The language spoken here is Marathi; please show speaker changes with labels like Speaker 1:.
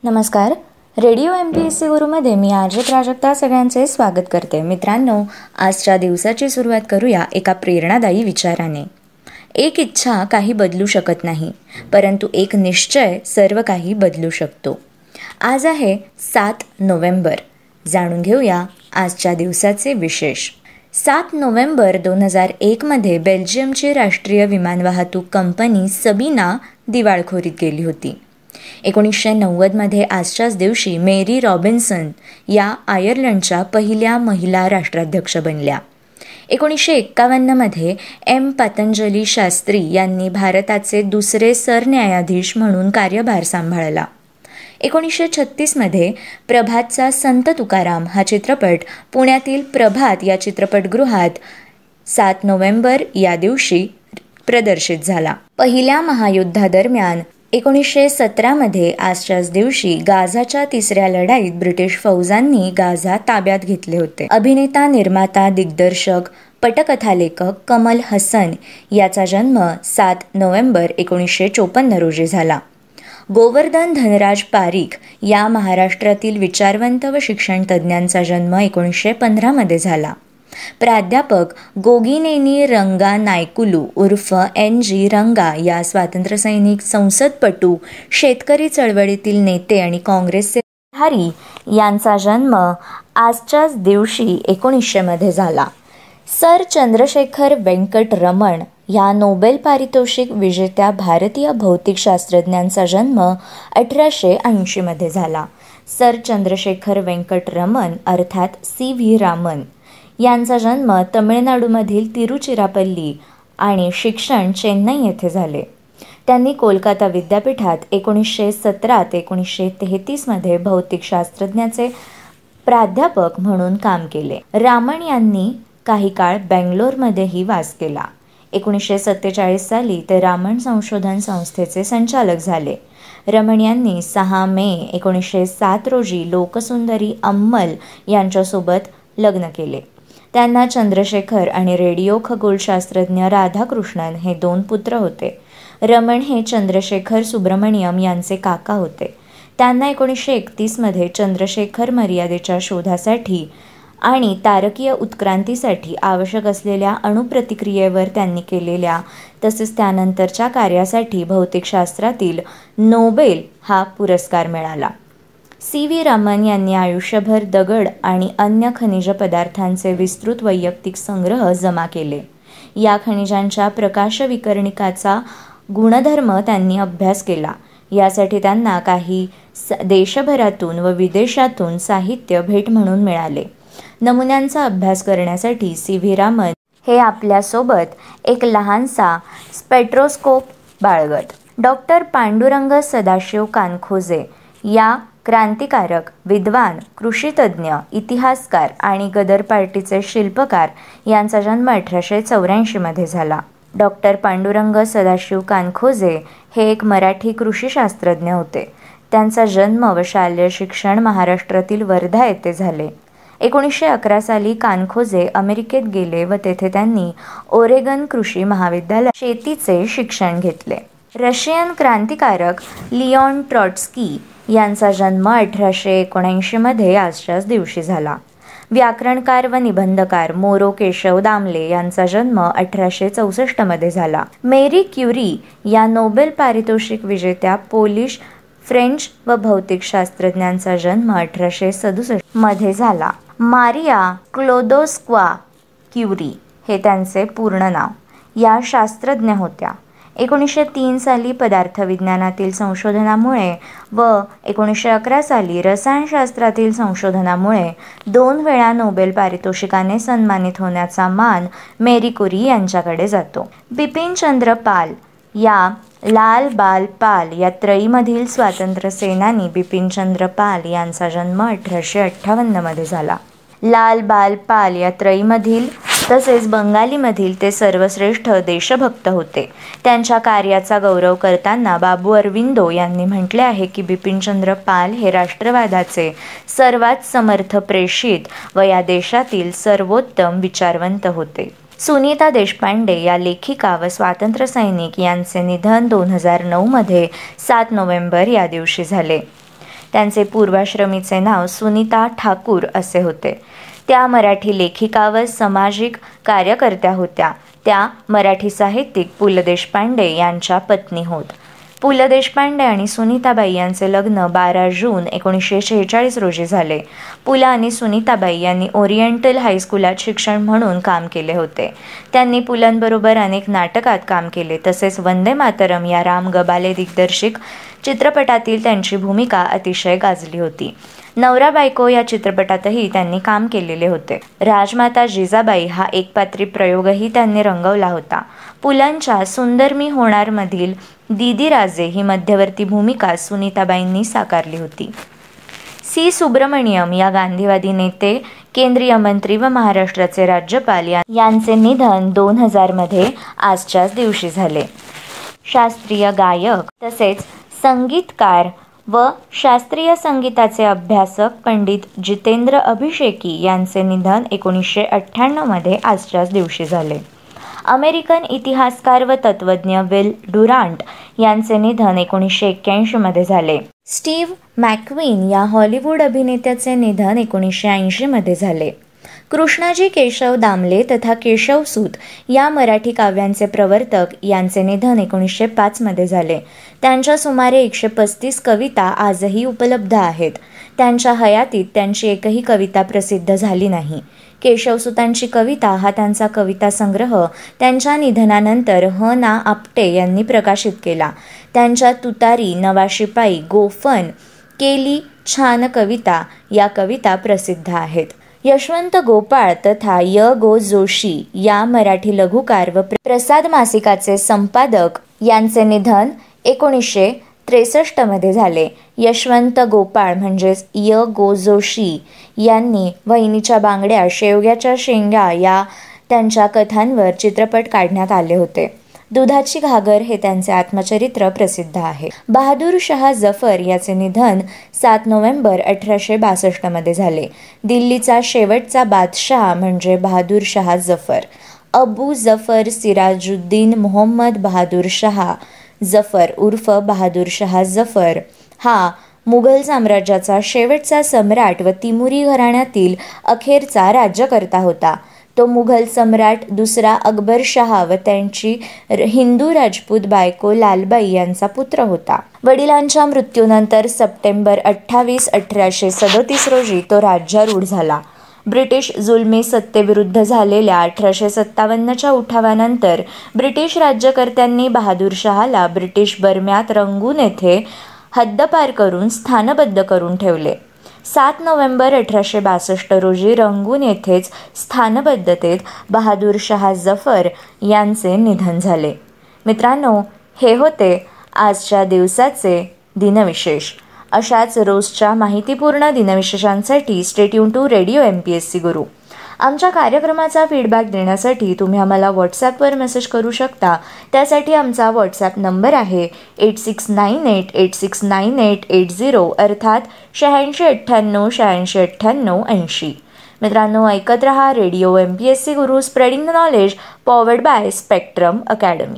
Speaker 1: नमस्कार. रेडिओ MPSC गुरुमध्ये मी आरजे प्राजक्ता सगळ्यांचे स्वागत करते. मित्रांनो, आजच्या दिवसाची सुरुवात करूया एका प्रेरणादायी विचाराने. एक इच्छा काही बदलू शकत नाही, परंतु एक निश्चय सर्व काही बदलू शकतो. आज आहे 7 नोव्हेंबर. जाणून घेऊया आजच्या दिवसाचे विशेष. 7 नोव्हेंबर 2001 बेल्जियमची राष्ट्रीय विमान वाहतूक कंपनी सबीना दिवाळखोरीत गेली होती. 1990 आजच्याच दिवशी मेरी रॉबिन्सन या आयर्लंडच्या पहिल्या महिला राष्ट्राध्यक्ष बनल्या. 1951 M. पतंजली शास्त्री यांनी भारताचे दुसरे सरन्यायाधीश म्हणून कार्यभार सांभाळला. 1936 प्रभातचा संत तुकाराम हा चित्रपट पुण्यातील प्रभात या चित्रपटगृहात 7 नोव्हेंबर या दिवशी प्रदर्शित झाला. पहिल्या महायुद्धादरम्यान 1917 आजच्याच दिवशी गाझाच्या तिसऱ्या लढाईत ब्रिटिश फौजांनी गाझा ताब्यात घेतले होते. अभिनेता, निर्माता, दिग्दर्शक, पटकथालेखक कमल हसन याचा जन्म 7 नोव्हेंबर 1954 रोजी झाला. गोवर्धन धनराज पारीख या महाराष्ट्रातील विचारवंत व शिक्षण तज्ज्ञांचा जन्म 1915 झाला. प्राध्यापक गोगिनेनी रंगा नायकुलू उर्फ NG रंगा या स्वातंत्र्यसैनिक, संसदपटू, शेतकरी चळवळीतील नेते आणि काँग्रेसचे प्रभारी यांचा जन्म आजच्याच दिवशी 1900 झाला. सर चंद्रशेखर वेंकट रमण ह्या नोबेल पारितोषिक विजेत्या भारतीय भौतिकशास्त्रज्ञांचा जन्म 1880 झाला. सर चंद्रशेखर वेंकट रमण अर्थात CV रामन यांचा जन्म तमिळनाडूमधील तिरुचिरापल्ली आणि शिक्षण चेन्नई येथे झाले. त्यांनी कोलकाता विद्यापीठात 1917 ते 1933 भौतिकशास्त्रज्ञाचे प्राध्यापक म्हणून काम केले. रामन यांनी काही काळ बेंगलोरमध्येही वास केला. 1947 साली ते रामन संशोधन संस्थेचे संचालक झाले. रमण यांनी 6 मे 1907 रोजी लोकसुंदरी अम्मल यांच्यासोबत लग्न केले. त्यांना चंद्रशेखर आणि रेडिओ खगोलशास्त्रज्ञ राधाकृष्णन हे 2 पुत्र होते. रमण हे चंद्रशेखर सुब्रमण्यम यांचे काका होते. त्यांना 1931 चंद्रशेखर मर्यादेच्या शोधासाठी आणि तारकीय उत्क्रांतीसाठी आवश्यक असलेल्या अणुप्रतिक्रियेवर त्यांनी केलेल्या तसेच त्यानंतरच्या कार्यासाठी भौतिकशास्त्रातील नोबेल हा पुरस्कार मिळाला. CV रामन यांनी आयुष्यभर दगड आणि अन्य खनिज पदार्थांचे विस्तृत वैयक्तिक संग्रह जमा केले. या खनिजांच्या प्रकाशविकर्णिकाचा गुणधर्म त्यांनी अभ्यास केला. यासाठी त्यांना काही देशभरातून व विदेशातून साहित्य भेट म्हणून मिळाले. नमुन्यांचा अभ्यास करण्यासाठी CV रामन हे आपल्यासोबत एक लहानसा स्पेक्ट्रोस्कोप बाळगत. डॉक्टर पांडुरंग सदाशिव कानखोजे या क्रांतिकारक, विद्वान, कृषीतज्ञ, इतिहासकार आणि गदर पार्टीचे शिल्पकार यांचा जन्म 1884 झाला. डॉक्टर पांडुरंग सदाशिव कानखोजे हे एक मराठी कृषीशास्त्रज्ञ होते. त्यांचा जन्म व शालेय शिक्षण महाराष्ट्रातील वर्धा येथे झाले. 1911 साली कानखोजे अमेरिकेत गेले व तेथे त्यांनी ओरेगन कृषी महाविद्यालयात शेतीचे शिक्षण घेतले. रशियन क्रांतिकारक लिओन ट्रॉट्स्की यांचा जन्म 1879 आजच्याच दिवशी झाला. व्याकरणकार व निबंधकार मोरो केशव दामले यांचा जन्म 1864 झाला. मेरी क्युरी या नोबेल पारितोषिक विजेत्या पोलिश, फ्रेंच व भौतिकशास्त्रज्ञांचा जन्म 1867 झाला. मारिया क्लोदोस्क्वा क्युरी हे त्यांचे पूर्ण नाव या शास्त्रज्ञ होत्या. 1903 साली पदार्थविज्ञानातील संशोधनामुळे व 1911 साली रसायनशास्त्रातील संशोधनामुळे 2 वेळा नोबेल पारितोषिकाने सन्मानित होण्याचा मान मेरी क्युरी यांच्याकडे जातो. बिपिनचंद्र पाल या लाल बाल पाल या त्रयीमधील स्वातंत्र्य सेनानी बिपिनचंद्र पाल यांचा जन्म 1858 झाला. लाल बाल पाल या त्रयीमधील तसेच बंगालीमधील ते सर्वश्रेष्ठ देशभक्त होते. त्यांच्या कार्याचा गौरव करताना बाबू अरविंदो यांनी म्हटले आहे की बिपिनचंद्र पाल हे राष्ट्रवादाचे सर्वात समर्थ प्रेषित व या देशातील सर्वोत्तम विचारवंत होते. सुनीता देशपांडे या लेखिका व स्वातंत्र्यसैनिक यांचे निधन 2009 7 नोव्हेंबर या दिवशी झाले. त्यांचे पूर्वाश्रमीचे नाव सुनीता ठाकूर असे होते. त्या मराठी लेखिका व सामाजिक कार्यकर्त्या होत्या. त्या मराठी साहित्यिक पु ल देशपांडे यांच्या पत्नी होत. पु ल देशपांडे आणि सुनीताबाई यांचे लग्न 12 जून 1946 रोजी झाले. पु ल आणि सुनीताबाई यांनी ओरिएंटल हायस्कूलात शिक्षक म्हणून काम केले होते. त्यांनी पुलंबरोबर अनेक नाटकात काम केले. तसेच वंदे मातरम या राम गबाले दिग्दर्शित चित्रपटातील त्यांची भूमिका अतिशय गाजली होती. नवरा बायको या चित्रपटातही त्यांनी काम केलेले होते. राजमाता जिजाबाई हा एकपात्री प्रयोगही त्यांनी रंगवला होता. पुलंच्या सुंदर मी होणार मधील दीदी राजे ही मध्यवर्ती भूमिका सुनीताबाईंनी साकारली होती. सी सुब्रमण्यम या गांधीवादी नेते, केंद्रीय मंत्री व महाराष्ट्राचे राज्यपाल यांचे निधन 2000 मध्ये आजच्याच दिवशी झाले. शास्त्रीय गायक तसेच संगीतकार व शास्त्रीय संगीताचे अभ्यासक पंडित जितेंद्र अभिषेकी यांचे निधन 1998 मध्ये आजच्याच दिवशी झाले. अमेरिकन इतिहासकार व तत्त्वज्ञ विल डुरांट यांचे निधन 1981 मध्ये झाले. स्टीव्ह मॅक्वीन या हॉलिवूड अभिनेत्याचे निधन 1980 मध्ये झाले. कृष्णाजी केशव दामले तथा केशवसूत या मराठी काव्यांचे प्रवर्तक यांचे निधन 1905 मध्ये झाले. त्यांच्या सुमारे 135 कविता आजही उपलब्ध आहेत. त्यांच्या हयातीत त्यांची एकही कविता प्रसिद्ध झाली नाही. केशवसूतांची कविता हा त्यांचा कविता संग्रह त्यांच्या निधनानंतर ह. ना. आपटे यांनी प्रकाशित केला. त्यांच्या तुतारी, नवा शिपाई, गोफन, केली छान कविता या कविता प्रसिद्ध आहेत. यशवंत गोपाळ तथा य. गो. जोशी या मराठी लघुकार व प्रसाद मासिकाचे संपादक यांचे निधन 1963 मध्ये झाले. यशवंत गोपाळ म्हणजेच य. गो. जोशी यांनी वहिनीच्या बांगड्या, शेवग्याच्या शेंगा या त्यांच्या कथांवर चित्रपट काढण्यात आले होते. दुधाची घागर हे त्यांचे आत्मचरित्र प्रसिद्ध आहे. बहादूर शाह जफर याचे निधन 7 नोव्हेंबर 1862 मध्ये झाले. दिल्लीचा शेवटचा बादशाह म्हणजे बहादूर शाह जफर. अबू जफर सिराजुद्दीन मोहम्मद बहादूर शाह जफर उर्फ बहादूर शाह जफर हा मुघल साम्राज्याचा शेवटचा सम्राट व तिमुरी घराण्यातील अखेरचा राज्यकर्ता होता. तो मुघल सम्राट दुसरा अकबर शाह व त्यांची हिंदू राजपूत बायको लालबाई यांचा पुत्र होता. वडिलांच्या मृत्यूनंतर सप्टेंबर 28, 1837 रोजी तो राज्यारूढ झाला. ब्रिटिश जुलमी सत्तेविरुद्ध झालेल्या 1857च्या उठावानंतर ब्रिटिश राज्यकर्त्यांनी बहादूर शहाला ब्रिटिश बर्म्यात रंगून येथे हद्दपार करून स्थानबद्ध करून ठेवले. 7 नोव्हेंबर 1862 रोजी रंगून येथेच स्थानबद्धतेत बहादूर शाह जफर यांचे निधन झाले. मित्रांनो, हे होते आजच्या दिवसाचे दिनविशेष. अशाच रोजच्या माहितीपूर्ण दिनविशेषांसाठी stay tune to radio MPSC Guru. आमच्या कार्यक्रमाचा फीडबॅक देण्यासाठी तुम्ही आम्हाला व्हॉट्सॲपवर मेसेज करू शकता. त्यासाठी आमचा व्हॉट्सॲप नंबर आहे 8698869880 अर्थात 8698869880. मित्रांनो, ऐकत रहा radio MPSC Guru, spreading the knowledge, powered by spectrum academy.